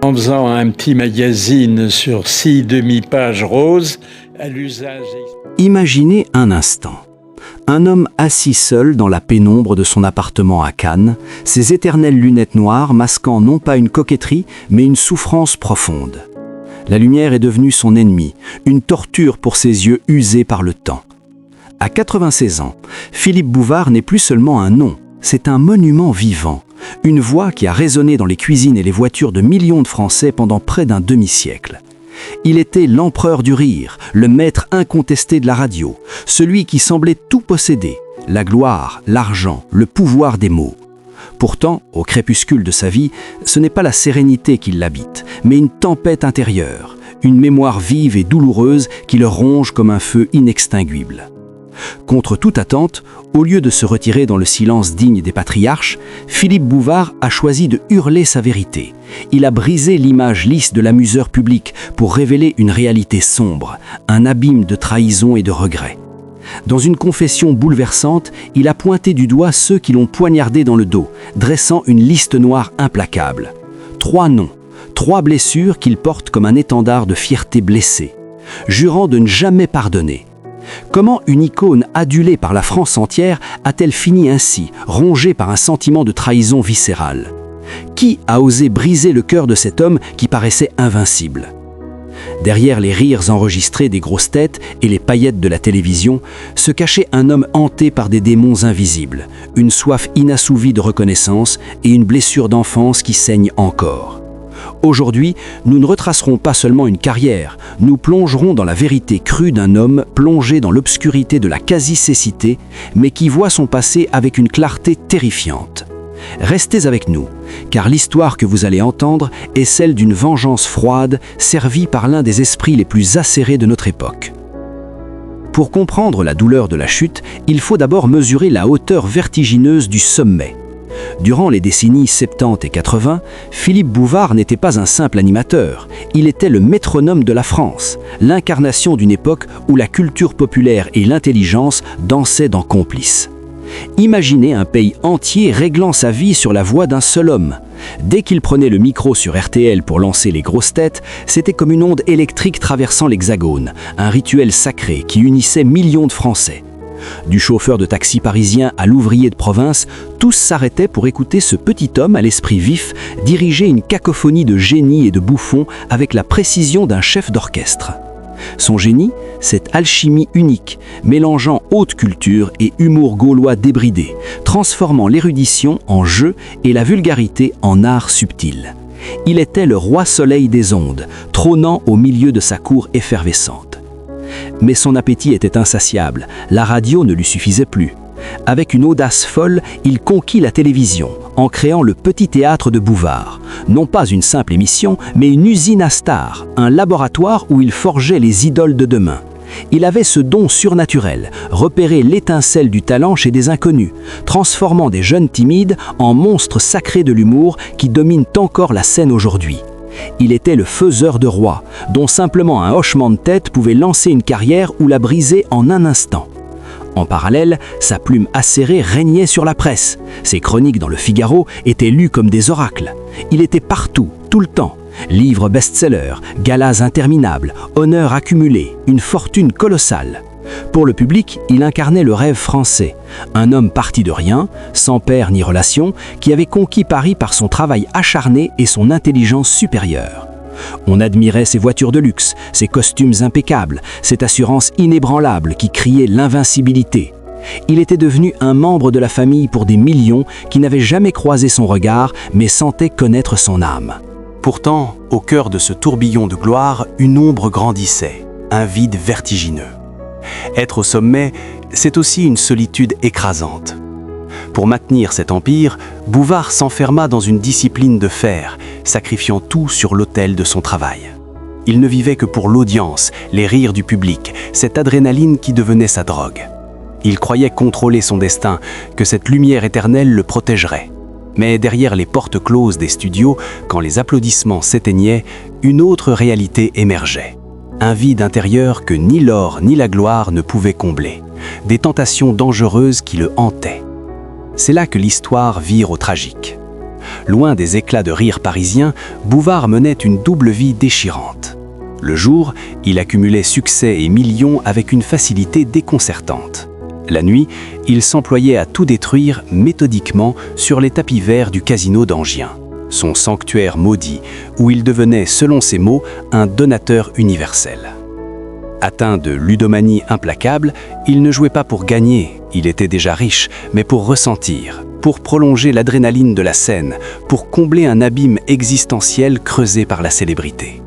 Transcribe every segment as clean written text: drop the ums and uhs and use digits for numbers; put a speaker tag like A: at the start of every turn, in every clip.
A: En faisant un petit magazine sur 6 demi-pages roses, à l'usage...
B: Imaginez un instant. Un homme assis seul dans la pénombre de son appartement à Cannes, ses éternelles lunettes noires masquant non pas une coquetterie, mais une souffrance profonde. La lumière est devenue son ennemi, une torture pour ses yeux usés par le temps. À 96 ans, Philippe Bouvard n'est plus seulement un nom, c'est un monument vivant. Une voix qui a résonné dans les cuisines et les voitures de millions de Français pendant près d'un demi-siècle. Il était l'empereur du rire, le maître incontesté de la radio, celui qui semblait tout posséder, la gloire, l'argent, le pouvoir des mots. Pourtant, au crépuscule de sa vie, ce n'est pas la sérénité qui l'habite, mais une tempête intérieure, une mémoire vive et douloureuse qui le ronge comme un feu inextinguible. Contre toute attente, au lieu de se retirer dans le silence digne des patriarches, Philippe Bouvard a choisi de hurler sa vérité. Il a brisé l'image lisse de l'amuseur public pour révéler une réalité sombre, un abîme de trahison et de regrets. Dans une confession bouleversante, il a pointé du doigt ceux qui l'ont poignardé dans le dos, dressant une liste noire implacable. 3 noms, 3 blessures qu'il porte comme un étendard de fierté blessée, jurant de ne jamais pardonner. Comment une icône adulée par la France entière a-t-elle fini ainsi, rongée par un sentiment de trahison viscérale? Qui a osé briser le cœur de cet homme qui paraissait invincible? Derrière les rires enregistrés des grosses têtes et les paillettes de la télévision, se cachait un homme hanté par des démons invisibles, une soif inassouvie de reconnaissance et une blessure d'enfance qui saigne encore. Aujourd'hui, nous ne retracerons pas seulement une carrière, nous plongerons dans la vérité crue d'un homme plongé dans l'obscurité de la quasi-cécité, mais qui voit son passé avec une clarté terrifiante. Restez avec nous, car l'histoire que vous allez entendre est celle d'une vengeance froide servie par l'un des esprits les plus acérés de notre époque. Pour comprendre la douleur de la chute, il faut d'abord mesurer la hauteur vertigineuse du sommet. Durant les décennies 70 et 80, Philippe Bouvard n'était pas un simple animateur, il était le métronome de la France, l'incarnation d'une époque où la culture populaire et l'intelligence dansaient dans Complices. Imaginez un pays entier réglant sa vie sur la voix d'un seul homme. Dès qu'il prenait le micro sur RTL pour lancer les grosses têtes, c'était comme une onde électrique traversant l'Hexagone, un rituel sacré qui unissait millions de Français. Du chauffeur de taxi parisien à l'ouvrier de province, tous s'arrêtaient pour écouter ce petit homme à l'esprit vif diriger une cacophonie de génies et de bouffons avec la précision d'un chef d'orchestre. Son génie, cette alchimie unique, mélangeant haute culture et humour gaulois débridé, transformant l'érudition en jeu et la vulgarité en art subtil. Il était le roi soleil des ondes, trônant au milieu de sa cour effervescente. Mais son appétit était insatiable, la radio ne lui suffisait plus. Avec une audace folle, il conquit la télévision, en créant le Petit Théâtre de Bouvard. Non pas une simple émission, mais une usine à stars, un laboratoire où il forgeait les idoles de demain. Il avait ce don surnaturel, repérer l'étincelle du talent chez des inconnus, transformant des jeunes timides en monstres sacrés de l'humour qui dominent encore la scène aujourd'hui. Il était le faiseur de rois, dont simplement un hochement de tête pouvait lancer une carrière ou la briser en un instant. En parallèle, sa plume acérée régnait sur la presse. Ses chroniques dans le Figaro étaient lues comme des oracles. Il était partout, tout le temps. Livres best-sellers, galas interminables, honneurs accumulés, une fortune colossale. Pour le public, il incarnait le rêve français. Un homme parti de rien, sans père ni relation, qui avait conquis Paris par son travail acharné et son intelligence supérieure. On admirait ses voitures de luxe, ses costumes impeccables, cette assurance inébranlable qui criait l'invincibilité. Il était devenu un membre de la famille pour des millions qui n'avaient jamais croisé son regard mais sentaient connaître son âme.
C: Pourtant, au cœur de ce tourbillon de gloire, une ombre grandissait, un vide vertigineux. Être au sommet, c'est aussi une solitude écrasante. Pour maintenir cet empire, Bouvard s'enferma dans une discipline de fer, sacrifiant tout sur l'autel de son travail. Il ne vivait que pour l'audience, les rires du public, cette adrénaline qui devenait sa drogue. Il croyait contrôler son destin, que cette lumière éternelle le protégerait. Mais derrière les portes closes des studios, quand les applaudissements s'éteignaient, une autre réalité émergeait. Un vide intérieur que ni l'or ni la gloire ne pouvaient combler. Des tentations dangereuses qui le hantaient. C'est là que l'histoire vire au tragique. loin des éclats de rire parisiens, Bouvard menait une double vie déchirante. Le jour, il accumulait succès et millions avec une facilité déconcertante. La nuit, il s'employait à tout détruire méthodiquement sur les tapis verts du casino d'Enghien, son sanctuaire maudit, où il devenait, selon ses mots, un donateur universel. Atteint de ludomanie implacable, il ne jouait pas pour gagner, il était déjà riche, mais pour ressentir, pour prolonger l'adrénaline de la scène, pour combler un abîme existentiel creusé par la célébrité.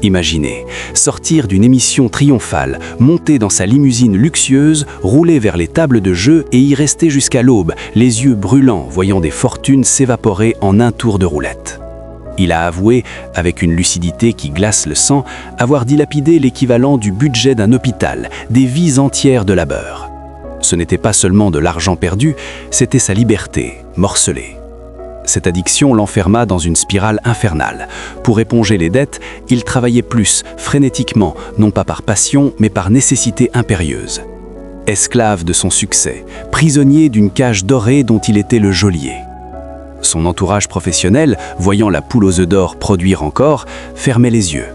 C: Imaginez, sortir d'une émission triomphale, monter dans sa limousine luxueuse, rouler vers les tables de jeu et y rester jusqu'à l'aube, les yeux brûlants, voyant des fortunes s'évaporer en un tour de roulette. Il a avoué, avec une lucidité qui glace le sang, avoir dilapidé l'équivalent du budget d'un hôpital, des vies entières de labeur. Ce n'était pas seulement de l'argent perdu, c'était sa liberté, morcelée. Cette addiction l'enferma dans une spirale infernale. Pour éponger les dettes, il travaillait plus, frénétiquement, non pas par passion, mais par nécessité impérieuse. Esclave de son succès, prisonnier d'une cage dorée dont il était le geôlier. Son entourage professionnel, voyant la poule aux œufs d'or produire encore, fermait les yeux.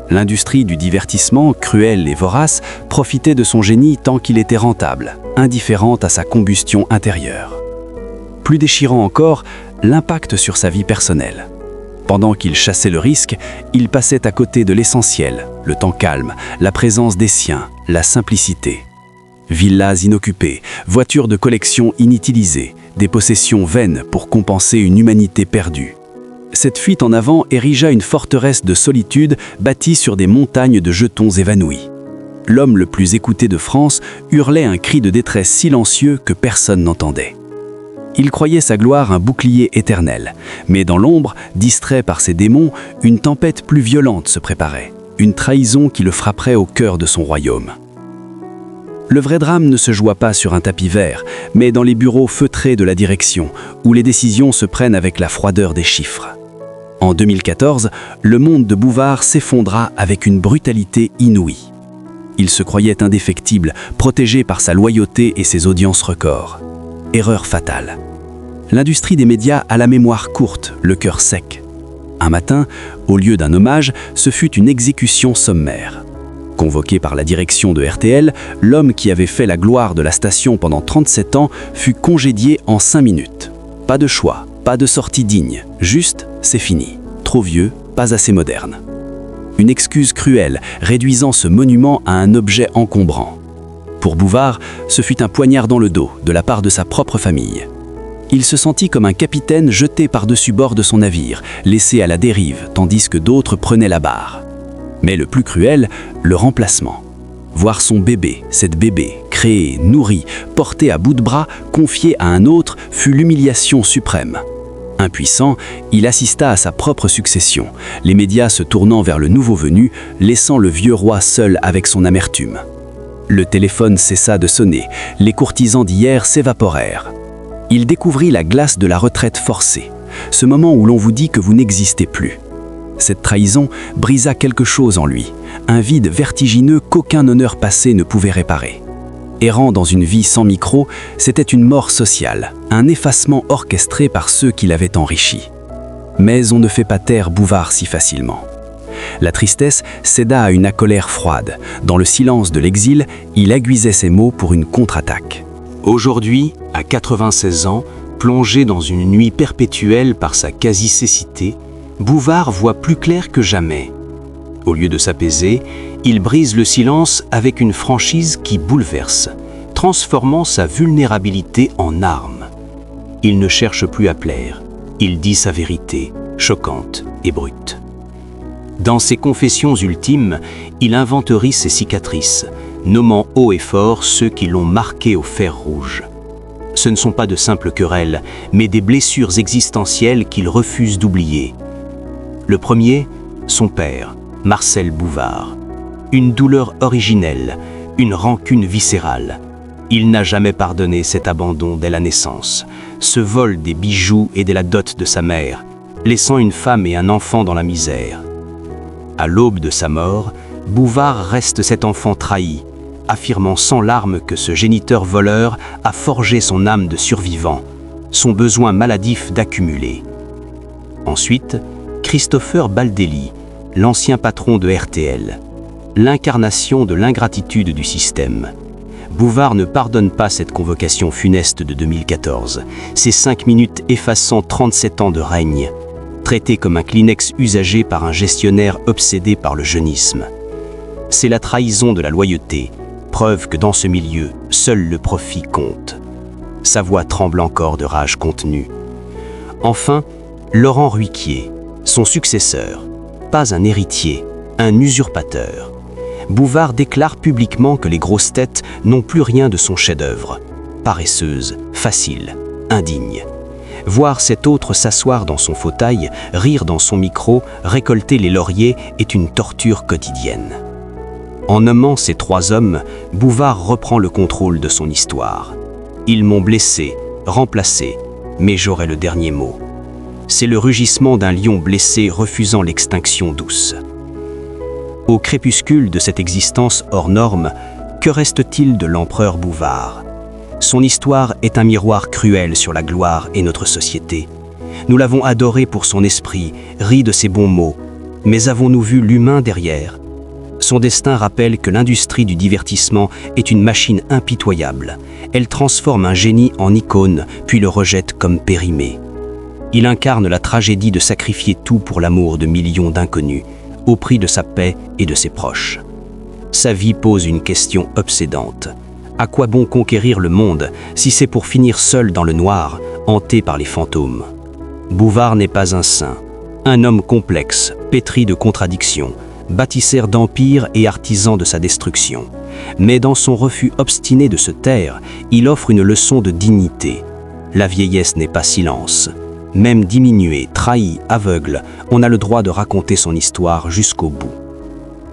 C: L'industrie du divertissement, cruelle et vorace, profitait de son génie tant qu'il était rentable, indifférente à sa combustion intérieure. Plus déchirant encore, l'impact sur sa vie personnelle. Pendant qu'il chassait le risque, il passait à côté de l'essentiel, le temps calme, la présence des siens, la simplicité. Villas inoccupées, voitures de collection inutilisées, des possessions vaines pour compenser une humanité perdue. Cette fuite en avant érigea une forteresse de solitude bâtie sur des montagnes de jetons évanouis. L'homme le plus écouté de France hurlait un cri de détresse silencieux que personne n'entendait. Il croyait sa gloire un bouclier éternel, mais dans l'ombre, distrait par ses démons, une tempête plus violente se préparait, une trahison qui le frapperait au cœur de son royaume. Le vrai drame ne se joua pas sur un tapis vert, mais dans les bureaux feutrés de la direction, où les décisions se prennent avec la froideur des chiffres. En 2014, le monde de Bouvard s'effondra avec une brutalité inouïe. Il se croyait indéfectible, protégé par sa loyauté et ses audiences records. Erreur fatale. L'industrie des médias a la mémoire courte, le cœur sec. Un matin, au lieu d'un hommage, ce fut une exécution sommaire. Convoqué par la direction de RTL, l'homme qui avait fait la gloire de la station pendant 37 ans fut congédié en 5 minutes. Pas de choix, pas de sortie digne, juste, c'est fini. Trop vieux, pas assez moderne. Une excuse cruelle, réduisant ce monument à un objet encombrant. Pour Bouvard, ce fut un poignard dans le dos, de la part de sa propre famille. Il se sentit comme un capitaine jeté par-dessus bord de son navire, laissé à la dérive, tandis que d'autres prenaient la barre. Mais le plus cruel, le remplacement. Voir son bébé, cette bébé, créée, nourrie, portée à bout de bras, confiée à un autre, fut l'humiliation suprême. Impuissant, il assista à sa propre succession, les médias se tournant vers le nouveau venu, laissant le vieux roi seul avec son amertume. Le téléphone cessa de sonner, les courtisans d'hier s'évaporèrent. Il découvrit la glace de la retraite forcée, ce moment où l'on vous dit que vous n'existez plus. Cette trahison brisa quelque chose en lui, un vide vertigineux qu'aucun honneur passé ne pouvait réparer. Errant dans une vie sans micro, c'était une mort sociale, un effacement orchestré par ceux qui l'avaient enrichi. Mais on ne fait pas taire Bouvard si facilement. La tristesse céda à une colère froide. Dans le silence de l'exil, il aiguisait ses mots pour une contre-attaque.
D: Aujourd'hui, à 96 ans, plongé dans une nuit perpétuelle par sa quasi-cécité, Bouvard voit plus clair que jamais. Au lieu de s'apaiser, il brise le silence avec une franchise qui bouleverse, transformant sa vulnérabilité en arme. Il ne cherche plus à plaire, il dit sa vérité, choquante et brute. Dans ses confessions ultimes, il inventorise ses cicatrices, nommant haut et fort ceux qui l'ont marqué au fer rouge. Ce ne sont pas de simples querelles, mais des blessures existentielles qu'il refuse d'oublier. Le premier, son père, Marcel Bouvard. Une douleur originelle, une rancune viscérale. Il n'a jamais pardonné cet abandon dès la naissance, ce vol des bijoux et de la dot de sa mère, laissant une femme et un enfant dans la misère. À l'aube de sa mort, Bouvard reste cet enfant trahi, affirmant sans larmes que ce géniteur voleur a forgé son âme de survivant, son besoin maladif d'accumuler.
C: Ensuite, Christopher Baldelli, l'ancien patron de RTL, l'incarnation de l'ingratitude du système. Bouvard ne pardonne pas cette convocation funeste de 2014, ces 5 minutes effaçant 37 ans de règne, traité comme un Kleenex usagé par un gestionnaire obsédé par le jeunisme. C'est la trahison de la loyauté, preuve que dans ce milieu, seul le profit compte. Sa voix tremble encore de rage contenue. Enfin, Laurent Ruquier, son successeur, pas un héritier, un usurpateur. Bouvard déclare publiquement que les grosses têtes n'ont plus rien de son chef-d'œuvre. Paresseuse, facile, indigne. Voir cet autre s'asseoir dans son fauteuil, rire dans son micro, récolter les lauriers est une torture quotidienne. En nommant ces 3 hommes, Bouvard reprend le contrôle de son histoire. Ils m'ont blessé, remplacé, mais j'aurai le dernier mot. C'est le rugissement d'un lion blessé refusant l'extinction douce. Au crépuscule de cette existence hors norme, que reste-t-il de l'empereur Bouvard ? Son histoire est un miroir cruel sur la gloire et notre société. Nous l'avons adoré pour son esprit, ri de ses bons mots, mais avons-nous vu l'humain derrière ? Son destin rappelle que l'industrie du divertissement est une machine impitoyable. Elle transforme un génie en icône, puis le rejette comme périmé. Il incarne la tragédie de sacrifier tout pour l'amour de millions d'inconnus, au prix de sa paix et de ses proches. Sa vie pose une question obsédante. À quoi bon conquérir le monde si c'est pour finir seul dans le noir, hanté par les fantômes ? Bouvard n'est pas un saint, un homme complexe, pétri de contradictions, bâtisseur d'empire et artisan de sa destruction. Mais dans son refus obstiné de se taire, il offre une leçon de dignité. La vieillesse n'est pas silence. Même diminué, trahi, aveugle, on a le droit de raconter son histoire jusqu'au bout.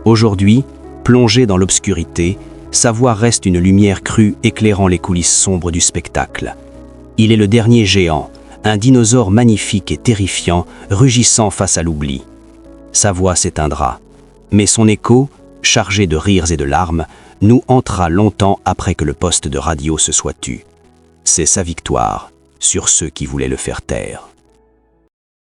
C: Aujourd'hui, plongé dans l'obscurité, sa voix reste une lumière crue éclairant les coulisses sombres du spectacle. Il est le dernier géant, un dinosaure magnifique et terrifiant, rugissant face à l'oubli. Sa voix s'éteindra, mais son écho, chargé de rires et de larmes, nous hantera longtemps après que le poste de radio se soit tu. C'est sa victoire sur ceux qui voulaient le faire taire.